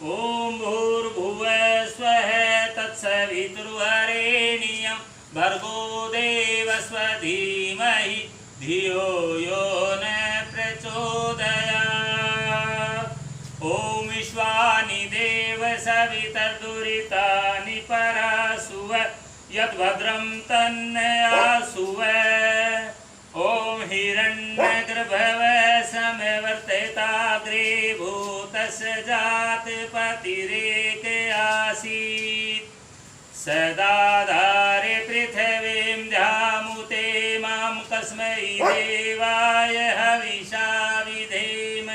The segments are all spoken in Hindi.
ओम भूर्भुवः स्वः तत्सवितुर्वरेण्यं भर्गो देवस्य धीमहि धियो यो न प्रचोदयात्। ओम विश्वानि देव सवितर्दुरितानि परासुव यद्भद्रं तन्नयासुव। ओम हिरण्यगर्भः समवर्तिताग्रे भूतस्य जातपतिरेक आसीत्। सदाधारे पृथिवीं ध्यामुते मां कस्मै देवाय हविषा विधेम।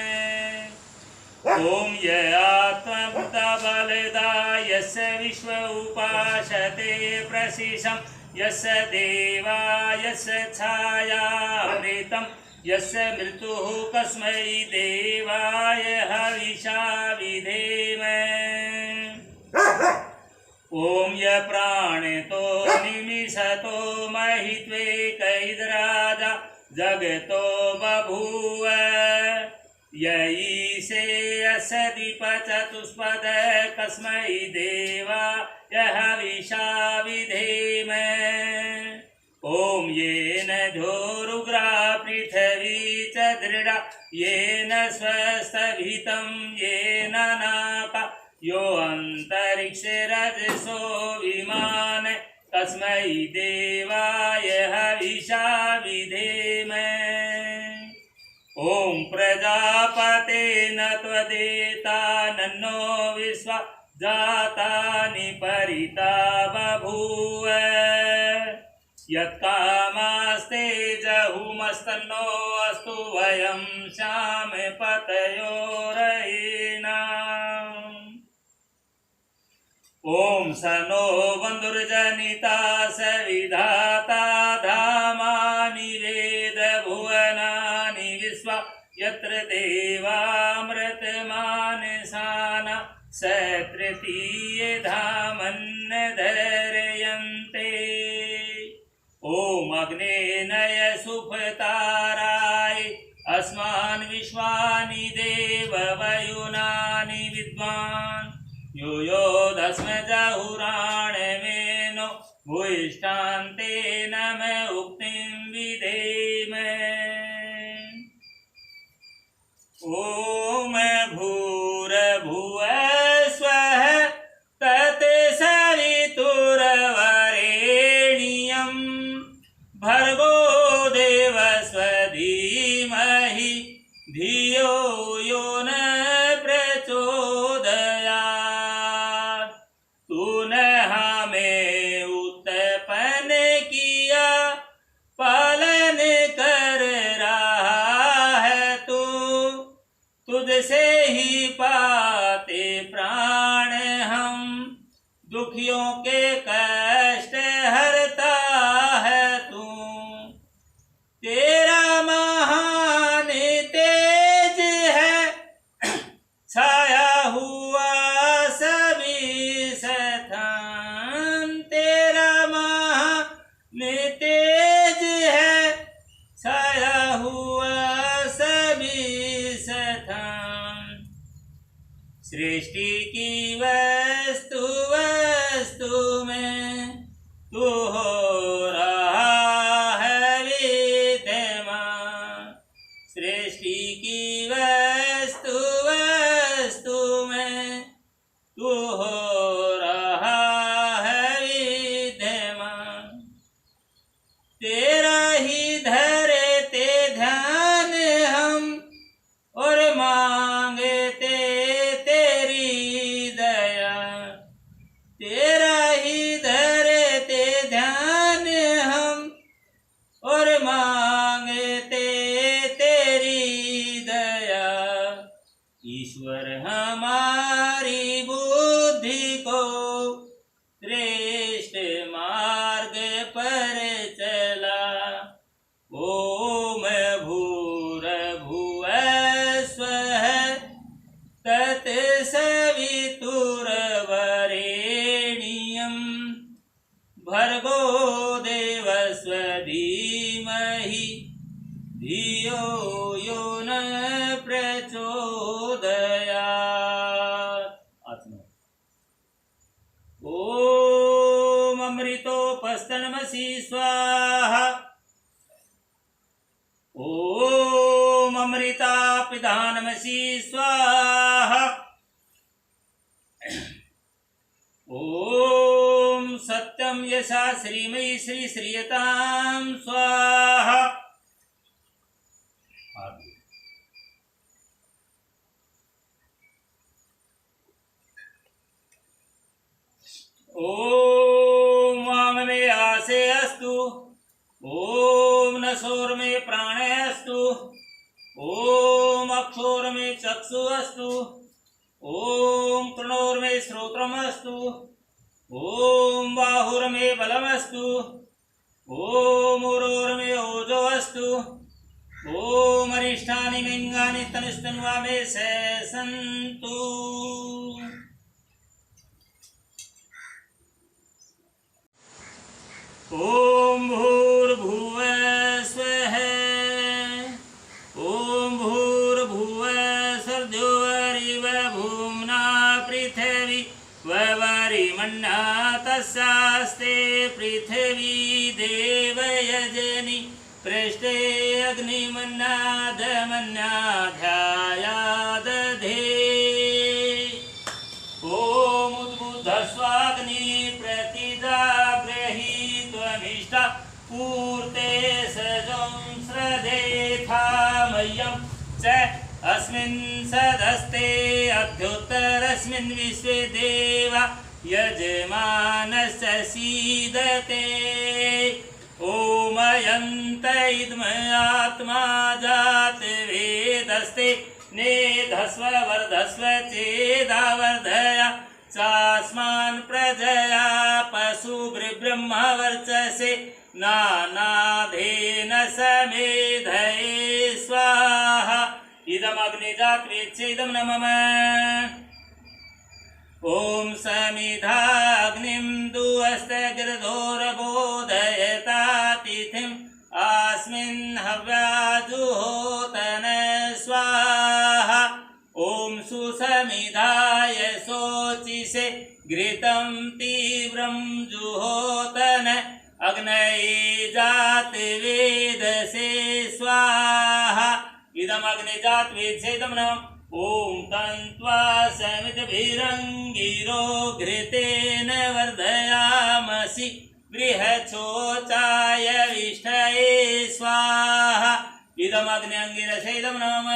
ओम य आत्मभूतबलदा यस्य विश्व उपासते प्रशिशं यस्य देवा यस्य छायामृतं यस्य मृत्युः कस्मै देवाय हविषा विधेम। ओम य प्राणतो निमिषतो महित्वेकैर्राजा जगतो बभूव। य ईशे यस्य दीपचतुष्पद कस्मै देवाय हविषा विधेम। ओम येन धोरुग्रा पृथिवी च दृढा येन स्वस्थभितं येन नाका यो अन्तरिक्षे रजसो विमान कस्मै देवाय हविषा विधेम। ओम प्रजापतेन त्वदेता नन्नो विश्वा जातानि परिता बभूव। यत्कामास्ते जहुमस्तन्नो अस्तु वयं श्याम पतयोरयिनाम्। ओम सनो बन्धुर्जनिता सविधाता धामानि वेद भुवनानि विश्वा यत्र देवामृतमानसाना स तृतीये धामन्न धरयन्ते। ओम अग्ने नय सुपताराय अस्मान् विश्वानि देव वयुनानि विद्वान् यो योधस्म जहुराणमेनो भूयिष्ठान्ते नम उक्तिं विधेम। ओम भूर्भुवः स्वः तत्सवितुर्वरेण्यं भर्गो देवस्य धीमहि धियो यो न प्रचोदयात्। तूने हमें उत्पन्न किया पालन कर रहा है तू, तुझसे ही पाते प्राण हम, दुखियों के कष्ट हरता है तू। तेरा महान तेज है छाया हुआ सभी स्थान। तेरा महान तेज है छाया हुआ सभी स्थान। सृष्टि की वस्तु वस्तु में तू हो रहा है विद्यमान। सृष्टि की वस्तु वस्तु में तू हो रहा है विद्यमान। तेरा ही धरते ध्यान हम और मांगते तेरी दया। तेरा ही धरते ध्यान हम और मांगते तेरी दया। ईश्वर हमारी बुद्धि स्वस्तनमसि स्वाहा। ओम अमृता पिधानमसि स्वाहा। ओम सत्यम यशा श्रीमयी श्री श्रीयताम स्वाहा। ओम वाम में आसे अस्तु। ओम नसोर में प्राणे अस्तु। ओम अक्षोर में चक्षु अस्तु। ओम प्रणोर में श्रोत्रम अस्तु। ओम बाहुर में बलम अस्तु। ओम उरोर में ओजो अस्तु। ओम अरिष्ठानि लिंगानि तनुस्तन्वा में सन्तु। ओम भूर्भुवः स्वः। ओम भूर्भुवः स्वर्धोवरिवः भूम्ना पृथिवी वरिमन्ना तस्यास्ते पृथिवी देवयजनि पृष्ठे अग्निमन्नादमन्नाध्यायादधे। ओम उद्बुद्धस्वाग्नि प्रतिदाग्रही त्वमिष्टा पूर्ते सजंस्रधेथा मह्यं च अस्मिन् सदस्ते अभ्युत्तरस्मिन् विश्वे देवा यजमानस्य सीदते। ओमयन्त इदमात्मा जात वेदस्ते नेधस्व वर्धस्व चेदावर्धया चास्मान् प्रजया पशुभृब्रह्म वर्चसे नानाधेन समेधये स्वाहा। इदमग्निजात वेत्सेदं न मम। ओम समिधाग्निं दुःस्थगिरधोरबोधयता तिथिम् अस्मिन् हव्याजुहोतन स्वाहा। ओम सुसमिधाय शोचिषे घृतं तीव्रं जुहोतन अग्नये जात वेदसे स्वाहा। इदमग्निजात वेत्सेदं न। ओम तन्त्वा समितभिरङ्गिरो घृतेन वर्धयामसि बृहच्छोचाय विष्ठये स्वाहा। इदमग्न्यङ्गिरसेदं नम।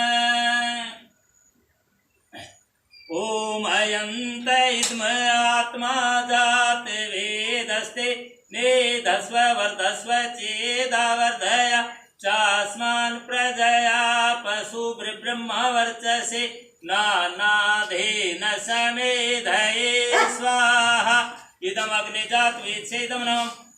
ओम अयन्त इदमात्मा जात वेदस्ते नेधस्व वर्धस्व चेदावर्धया चास्मान् प्रजया पशुभृब्रह्म वर्चसे नानाधेन समेधये स्वाहा। इदमग्निजात वेत्सेदं न।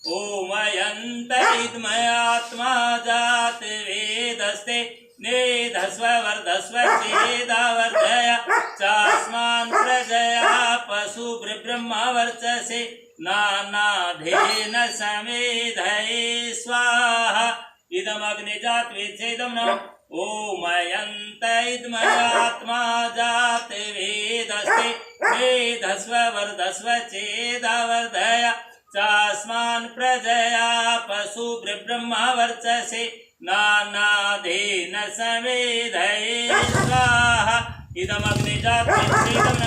ओम अयन्त इदमात्मा जात वेदस्ते नेधस्व वर्धस्व चेदावर्धया चास्मान् प्रजया पशुभृब्रह्म वर्चसे नानाधेन समेधये स्वाहा। इदमग्निजात वेत्सेदं न। ओम अयन्त इदमात्मा जात वेदस्ते नेधस्व वर्धस्व चेदावर्धया चास्मान् प्रजया पशुभृब्रह्म वर्चसे नानाधेन समेधये स्वाहा। इदमग्निजात वेत्सेदं न।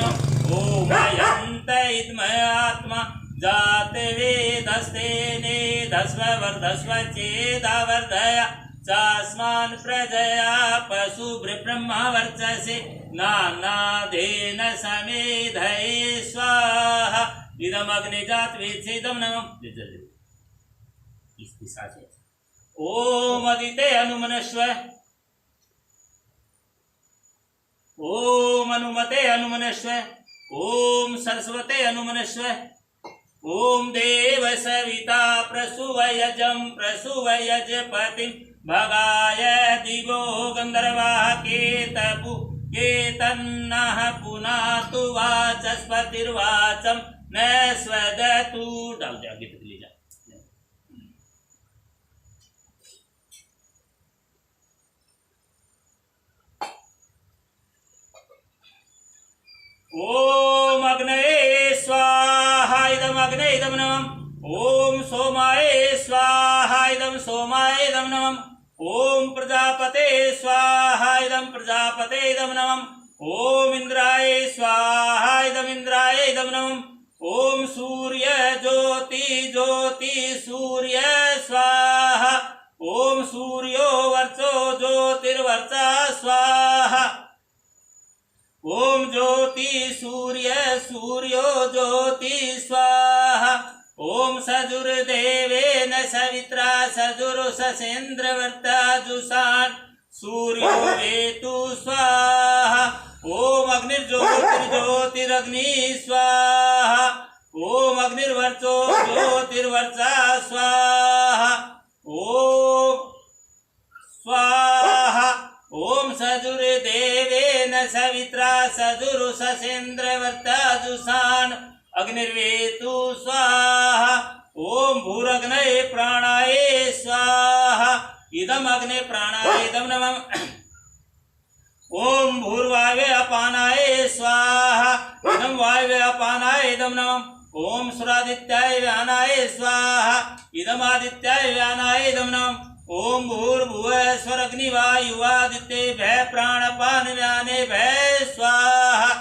ओम अयन्त इदमात्मा जात वेदस्ते नेधस्व वर्धस्व चेदावर्धया चास्मान् प्रजया पशुभृब्रह्म वर्चसे नानाधेन समेधये स्वाहा। इदमग्निजात वेत्सेदं न। इस दिशा से ओम अदिते अनुमनस्व। ओम अनुमते अनुमनस्व। ओम सरस्वते अनुमनस्व। ओम देव सविता प्रसुवयजं प्रसुवयजपतिं भगाय दिवो गन्धर्वाः केतपु केतन्नः पुनातु वाचस्पतिर्वाचं न स्वदतु। डाल जा आगे तक ले जा। ओम अग्नये स्वाहा। इदम अग्ने इदम नमः। ओम सो सोमाय स्वाहा इदं सोमाय इदं नमः। ओम प्रजापते स्वाहा इदं प्रजापते इदं नमः। ओम इंद्राय स्वाहा इदं इंद्राय इदं नमः। ओम सूर्य ज्योति ज्योति सूर्य स्वाहा। ओम सूर्यो वर्चो ज्योतिर्वर्चा स्वाहा। ओम ज्योति सूर्य सूर्यो ज्योति स्वाहा। ओम सजुर्देवेन सवित्रा सजुर्ससेन्द्रवर्ता जुषान् सूर्यो वेतु स्वाहा। ओम अग्निर्ज्योतिर्ज्योतिरग्नि स्वाहा। ओम अग्निर्वर्चो ज्योतिर्वर्चा स्वाहा। ओम स्वाहा। ओम सजुर्देवेन सवित्रा सजुर्ससेन्द्रवर्ता जुषान् अग्निर्वेतु स्वाहा। ओम भूरग्नये प्राणाय स्वाहा इदम अग्ने प्राणाय इदं नमः। ओम भूर्वायवे अपानाय स्वाहा इदं वायवे अपानाय इदं नमः। ओम सुरादित्याय व्यानाय स्वाहा इदम आदित्याय व्यानाय इदं नमः। ओम भूर्भुवः स्वरग्निवायुवादित्येभ्यः प्राणपान व्यानेभ्यः स्वाहा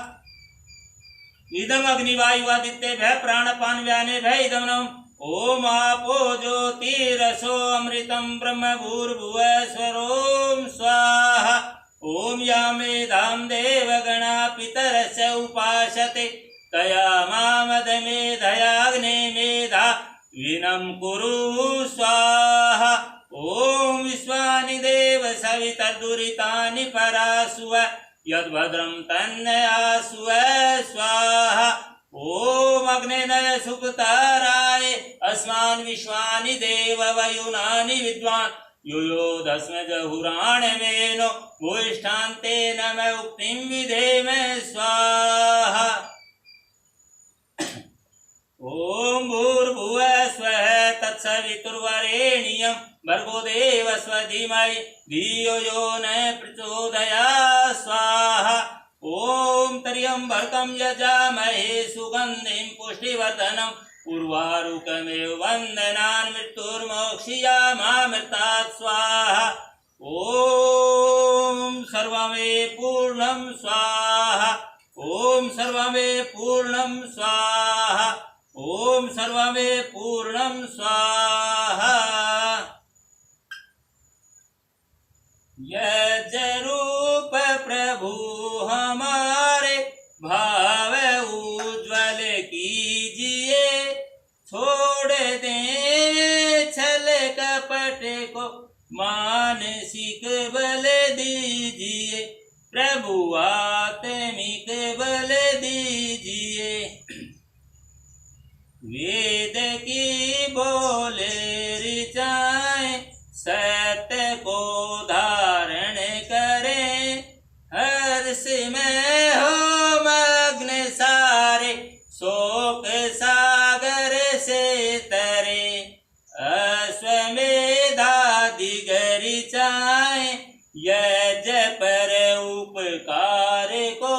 इदम अग्निवायुवादित्येभ्यः प्राणपान व्यानेभ्यः इदं नमः। ओम आपो ज्योतिरसो अमृतं ब्रह्म भूर्भुवः स्वरोम स्वाहा। ओम यामेधां देवगणा पितरस्य उपासते तया मामदमेधयाग्ने मेधा विनं कुरु स्वाहा। ओम विश्वानि देव सवितर्दुरितानि परासुव यद्भद्रं तन्नयासुव स्वाहा। ओम अग्नेनय सुपताराय अस्मान् विश्वानि देव वयुनानि विद्वान् युयोधस्म जहुराणमेनो भूयिष्ठान्तेन मे उक्तिं विधेम स्वाहा। ओम भूर्भुवः स्वः तत्सवितुर्वरेण्यं भर्गो देवस्य धीमहि धियो यो न प्रचोदयात् स्वाहा। ओम त्र्यंबकं यजामहे सुगन्धिं पुष्टिवर्धनम् उर्वारुकमेव वन्दनान् मृत्युर्मोक्षयामामृतात् स्वाहा। ओम सर्वमे पूर्णं स्वाहा। ओम सर्वमे पूर्णं स्वाहा। ओम सर्वमे पूर्णं स्वाहा। यज्रूप प्रभु हमारे भाव उज्ज्वल कीजिए छोड़ दें छल कपट को मानसिक बल दीजिए प्रभु आत्मिक बल दीजिए। वेद की बोले ऋचाएं सत्य को धारण करें हर्ष में हो मग्न सारे शोक सागर से तरे अश्वमेधादि ऋचाएं यज्ञ पर उपकार को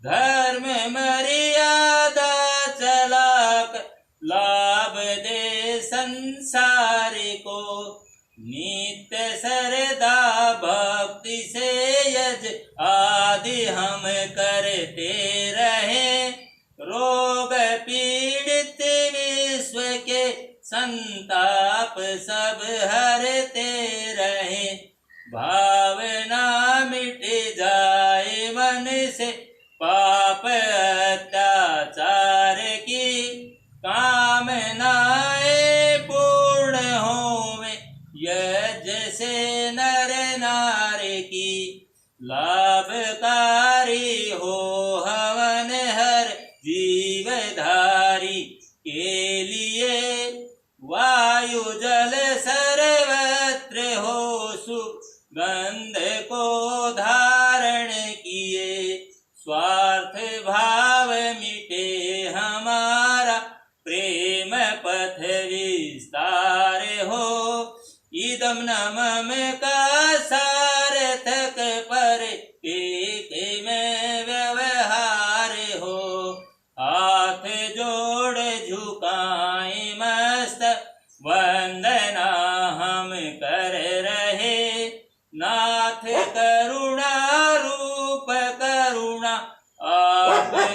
धर्म मर्यादा चलाक लाभ दे संसार को नित्य सरदा भक्ति से यज आदि हम करते रहे रोग पीड़ित विश्व के संताप सब हरते रहे भावना मिट जाए मन से पाप अत्याचार की कामनाएं पूर्ण होवे यज्ञ से नर नारी की लाभकारी हो हवन हर जीवधारी के लिए वायु जल सर्वत्र हो सुगंध को धारण किए स्वार्थ भाव मिटे हमारा प्रेम पथ विस्तार हो इदम नमम का सार्थक पर एक में व्यवहार हो हाथ जोड़ झुकाए मस्त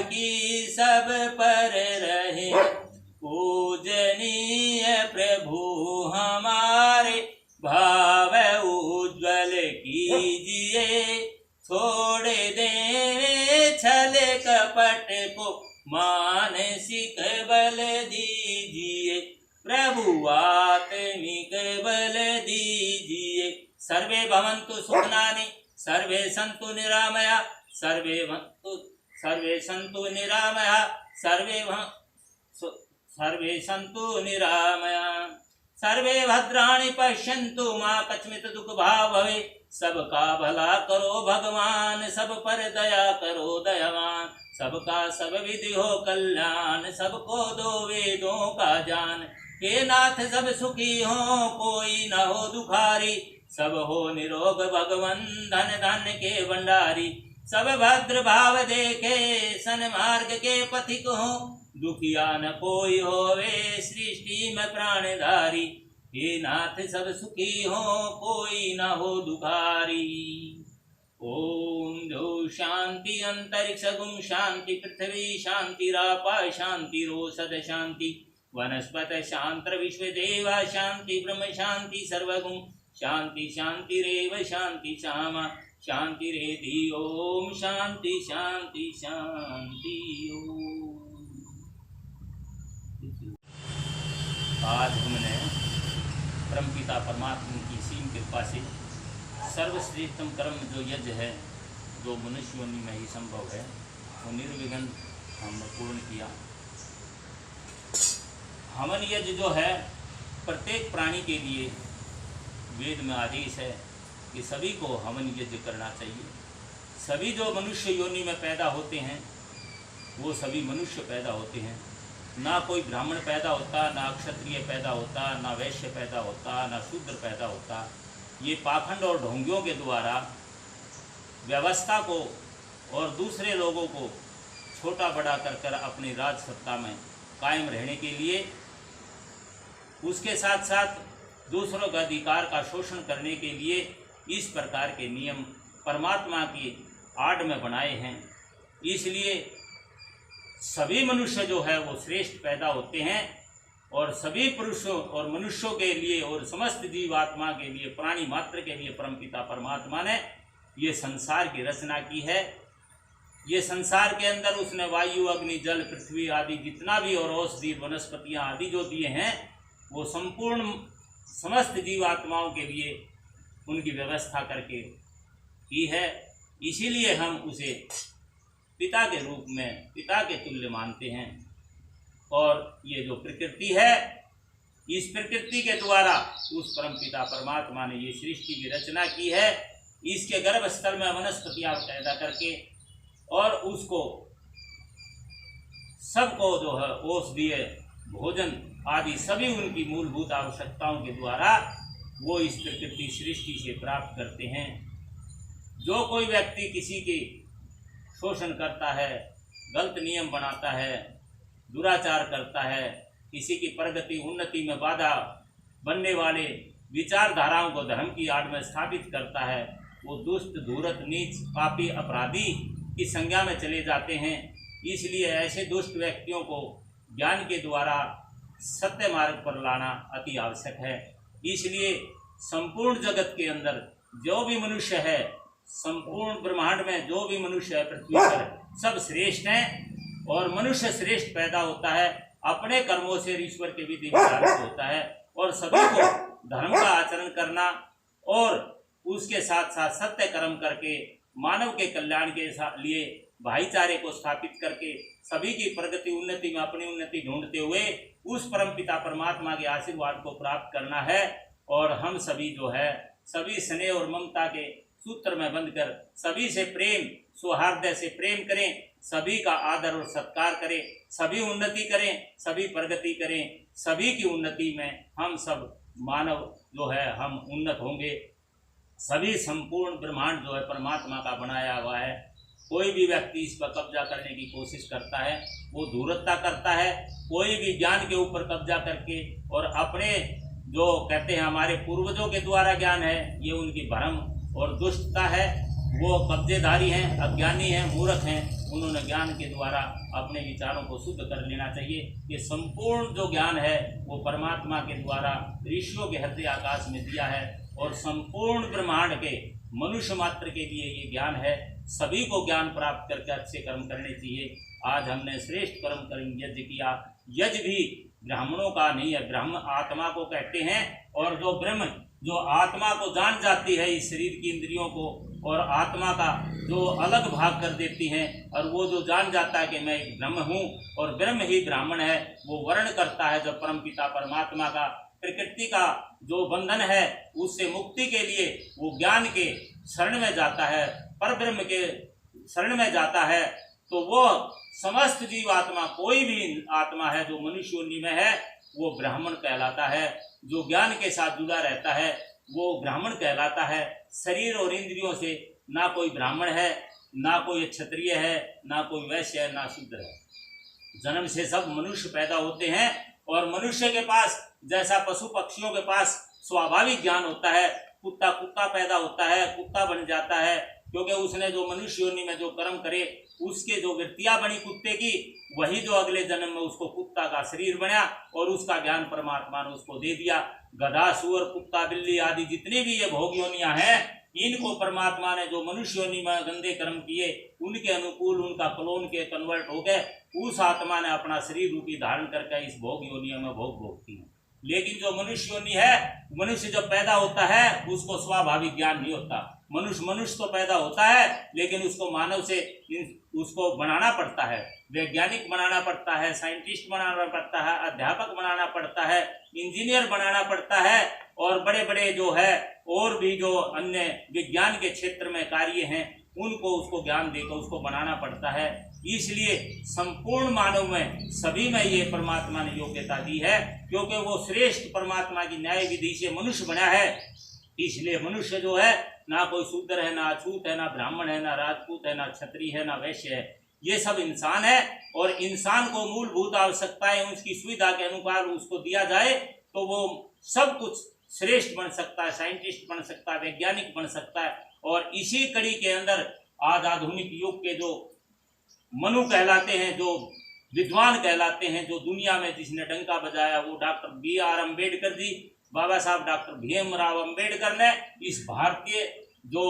की सब पर रहे। पूजनीय प्रभु हमारे भाव उज्ज्वल कीजिए। छोड़ दे छल कपट को मानसिक बल दीजिए। प्रभु आत्मिक बल दीजिए। सर्वे भवन्तु सुखनानि सर्वे सन्तु निरामया सर्वे सन्तु निरामया सर्वे सन्तु निरामया। सर्वे भद्राणि पश्यन्तु मा कस्मित् दुःख भाग् भवेत्। सबका भला करो भगवान, सब पर दया करो दयावान। सबका सब विधि हो कल्याण, सबको दो वेदों का ज्ञान। हे नाथ सब सुखी हो कोई न हो दुखारी। सब हो निरोग भगवन धन धन के भंडारी। सब भद्र भाव देखे सन्मार्ग के पथिक हो। दुखिया न कोई होवे सृष्टि में प्राणधारी। हे नाथ सब सुखी हो कोई न हो दुखारी। ओम जो शांति अंतरिक्ष गुम शांति पृथ्वी शांतिरापा शांतिरोषध शांति। वनस्पत शांत्र विश्व देवा शांति ब्रह्म शांति सर्वगुण शांति शांतिरेव शांति श्यामा शांतिरेधि। ओम शांति शांति शांति ओम। आज हमने परमपिता परमात्मा की सीम कृपा से सर्वश्रेष्ठतम कर्म जो यज्ञ है, जो मनुष्य योनि में ही संभव है, वो निर्विघ्न हमने पूर्ण किया। हवन यज्ञ जो है प्रत्येक प्राणी के लिए वेद में आदेश है कि सभी को हवन यज्ञ करना चाहिए। सभी जो मनुष्य योनि में पैदा होते हैं वो सभी मनुष्य पैदा होते हैं। ना कोई ब्राह्मण पैदा होता, ना क्षत्रिय पैदा होता, ना वैश्य पैदा होता, ना शूद्र पैदा होता। ये पाखंड और ढोंगियों के द्वारा व्यवस्था को और दूसरे लोगों को छोटा बड़ा कर अपनी राज सत्ता में कायम रहने के लिए, उसके साथ साथ दूसरों के अधिकार का शोषण करने के लिए इस प्रकार के नियम परमात्मा की आड़ में बनाए हैं। इसलिए सभी मनुष्य जो है वो श्रेष्ठ पैदा होते हैं और सभी पुरुषों और मनुष्यों के लिए और समस्त जीवात्मा के लिए, प्राणी मात्र के लिए परमपिता परमात्मा ने ये संसार की रचना की है। ये संसार के अंदर उसने वायु अग्नि जल पृथ्वी आदि जितना भी और औषधि वनस्पतियाँ आदि जो दिए हैं वो संपूर्ण समस्त जीवात्माओं के लिए उनकी व्यवस्था करके की है। इसीलिए हम उसे पिता के रूप में, पिता के तुल्य मानते हैं। और ये जो प्रकृति है, इस प्रकृति के द्वारा उस परमपिता परमात्मा ने ये सृष्टि की रचना की है। इसके गर्भस्थल में वनस्पतियाँ पैदा करके और उसको सबको जो है औषधीय भोजन आदि सभी उनकी मूलभूत आवश्यकताओं के द्वारा वो इस प्रकृति सृष्टि से प्राप्त करते हैं। जो कोई व्यक्ति किसी की शोषण करता है, गलत नियम बनाता है, दुराचार करता है, किसी की प्रगति उन्नति में बाधा बनने वाले विचारधाराओं को धर्म की आड़ में स्थापित करता है, वो दुष्ट धूर्त नीच पापी अपराधी की संज्ञा में चले जाते हैं। इसलिए ऐसे दुष्ट व्यक्तियों को ज्ञान के द्वारा सत्य मार्ग पर लाना अति आवश्यक है। इसलिए संपूर्ण जगत के अंदर जो भी मनुष्य है, संपूर्ण ब्रह्मांड में जो भी मनुष्य है पृथ्वी पर, सब श्रेष्ठ हैं और मनुष्य श्रेष्ठ पैदा होता है अपने कर्मों से, ईश्वर के विधि विधान से होता है। और सभी को धर्म का आचरण करना और उसके साथ साथ सत्य कर्म करके मानव के कल्याण के लिए भाईचारे को स्थापित करके सभी की प्रगति उन्नति में अपनी उन्नति ढूंढते हुए उस परमपिता परमात्मा के आशीर्वाद को प्राप्त करना है। और हम सभी जो है सभी स्नेह और ममता के सूत्र में बंधकर सभी से प्रेम सौहार्द से प्रेम करें, सभी का आदर और सत्कार करें, सभी उन्नति करें, सभी प्रगति करें। सभी की उन्नति में हम सब मानव जो है हम उन्नत होंगे। सभी संपूर्ण ब्रह्मांड जो है परमात्मा का बनाया हुआ है। कोई भी व्यक्ति इस पर कब्जा करने की कोशिश करता है वो धूर्तता करता है। कोई भी ज्ञान के ऊपर कब्जा करके और अपने जो कहते हैं हमारे पूर्वजों के द्वारा ज्ञान है, ये उनकी भ्रम और दुष्टता है। वो कब्जेदारी हैं, अज्ञानी हैं, मूर्ख हैं। उन्होंने ज्ञान के द्वारा अपने विचारों को शुद्ध कर लेना चाहिए। ये संपूर्ण जो ज्ञान है वो परमात्मा के द्वारा ऋषियों के हृदय आकाश में दिया है और संपूर्ण ब्रह्मांड के मनुष्य मात्र के लिए ये ज्ञान है। सभी को ज्ञान प्राप्त करके अच्छे कर्म करने चाहिए। आज हमने श्रेष्ठ कर्म कर यज्ञ किया। यज्ञ भी ब्राह्मणों का नहीं है, ब्रह्म आत्मा को कहते हैं। और जो आत्मा को जान जाती है इस शरीर की इंद्रियों को और आत्मा का जो अलग भाग कर देती हैं, और वो जो जान जाता है कि मैं एक ब्रह्म हूँ और ब्रह्म ही ब्राह्मण है, वो वर्ण करता है जब परमपिता परमात्मा का प्रकृति का जो बंधन है उससे मुक्ति के लिए वो ज्ञान के शरण में जाता है, परब्रह्म के शरण में जाता है, तो वो समस्त जीव आत्मा कोई भी आत्मा है जो मनुष्य योनि में है वो ब्राह्मण कहलाता है। जो ज्ञान के साथ जुड़ा रहता है वो ब्राह्मण कहलाता है। शरीर और इंद्रियों से ना कोई ब्राह्मण है, ना कोई क्षत्रिय है, ना कोई वैश्य है, ना शूद्र है। जन्म से सब मनुष्य पैदा होते हैं और मनुष्य के पास जैसा पशु पक्षियों के पास स्वाभाविक ज्ञान होता है, कुत्ता पैदा होता है, कुत्ता बन जाता है, क्योंकि उसने जो मनुष्य योनि में जो कर्म करे उसके जो वृत्तियां बनी कुत्ते की, वही जो अगले जन्म में उसको कुत्ता का शरीर बना और उसका ज्ञान परमात्मा ने उसको दे दिया। गधा, सुअर, कुत्ता, बिल्ली आदि जितनी भी ये भोग योनियां हैं, इनको परमात्मा ने जो मनुष्य योनि में गंदे कर्म किए उनके अनुकूल उनका क्लोन के कन्वर्ट हो गए, उस आत्मा ने अपना शरीर रूपी धारण करके इस भोग योनियों में भोग भोगती है। लेकिन जो मनुष्य योनि है, मनुष्य जब पैदा होता है उसको स्वाभाविक ज्ञान नहीं होता। मनुष्य तो पैदा होता है लेकिन उसको मानव से उसको बनाना पड़ता है, वैज्ञानिक बनाना पड़ता है, साइंटिस्ट बनाना पड़ता है, अध्यापक बनाना पड़ता है, इंजीनियर बनाना पड़ता है और बड़े बड़े जो है और भी जो अन्य विज्ञान के क्षेत्र में कार्य हैं उनको उसको ज्ञान देकर उसको बनाना पड़ता है। इसलिए संपूर्ण मानव में सभी में ये परमात्मा ने योग्यता दी है, क्योंकि वो श्रेष्ठ परमात्मा की न्याय विधि से मनुष्य बना है। इसलिए मनुष्य जो है ना कोई शूद्र है, ना अछूत है, ना ब्राह्मण है, ना राजपूत है, ना क्षत्रिय है, ना वैश्य है, ये सब इंसान है। और इंसान को मूलभूत आवश्यकताएं उसकी सुविधा के अनुसार उसको दिया जाए तो वो सब कुछ श्रेष्ठ बन सकता है, साइंटिस्ट बन सकता है, वैज्ञानिक बन सकता है। और इसी कड़ी के अंदर आज आधुनिक युग के जो मनु कहलाते हैं, जो विद्वान कहलाते हैं, जो दुनिया में जिसने डंका बजाया वो डॉक्टर B.R. अम्बेडकर जी, बाबा साहब डॉक्टर भीमराव अम्बेडकर ने इस भारतीय जो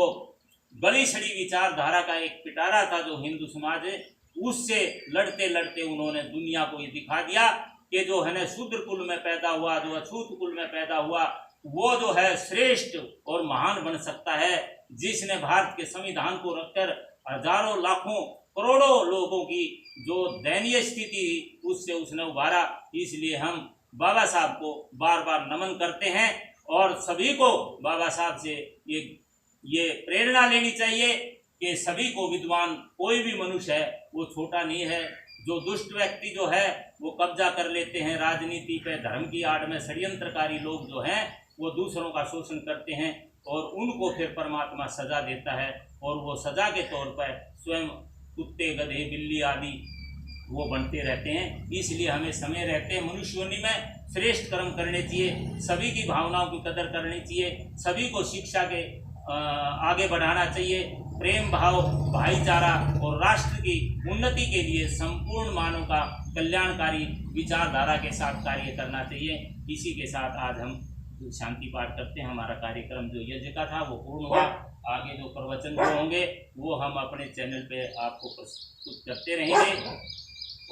गली सड़ी विचारधारा का एक पिटारा था जो हिंदू समाज है, उससे लड़ते लड़ते उन्होंने दुनिया को ये दिखा दिया कि जो है ना शूद्र कुल में पैदा हुआ, जो अछूत कुल में पैदा हुआ, वो जो है श्रेष्ठ और महान बन सकता है, जिसने भारत के संविधान को रखकर हजारों लाखों करोड़ों लोगों की जो दयनीय स्थिति उससे उसने उभारा। इसलिए हम बाबा साहब को बार बार नमन करते हैं और सभी को बाबा साहब से ये प्रेरणा लेनी चाहिए कि सभी को विद्वान कोई भी मनुष्य है वो छोटा नहीं है। जो दुष्ट व्यक्ति जो है वो कब्जा कर लेते हैं राजनीति पे, धर्म की आड़ में षड्यंत्रकारी लोग जो हैं वो दूसरों का शोषण करते हैं और उनको फिर परमात्मा सजा देता है और वो सजा के तौर पर स्वयं कुत्ते, गधे, बिल्ली आदि वो बनते रहते हैं। इसलिए हमें समय रहते मनुष्य योनि में श्रेष्ठ कर्म करने चाहिए, सभी की भावनाओं की कदर करनी चाहिए, सभी को शिक्षा के आगे बढ़ाना चाहिए, प्रेम भाव, भाईचारा और राष्ट्र की उन्नति के लिए संपूर्ण मानव का कल्याणकारी विचारधारा के साथ कार्य करना चाहिए। इसी के साथ आज हम शांति पाठ करते हैं। हमारा कार्यक्रम जो यज्ञ का था वो पूर्ण हुआ। आगे जो प्रवचन जो होंगे वो हम अपने चैनल पे आपको प्रस्तुत करते रहेंगे।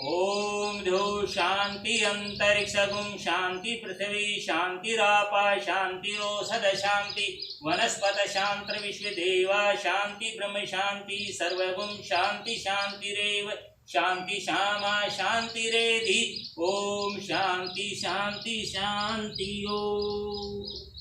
ओम ध्यो शांति अंतरिक्षगुम शांति पृथ्वी शांतिरापा शांतिरोषध शांति वनस्पत शांति विश्वदेवा शांति ब्रह्म शांति सर्वगुम शांति शांतिरेव शांति श्यामा शांतिरेधि। ओम शांति शांति शांति। ओम।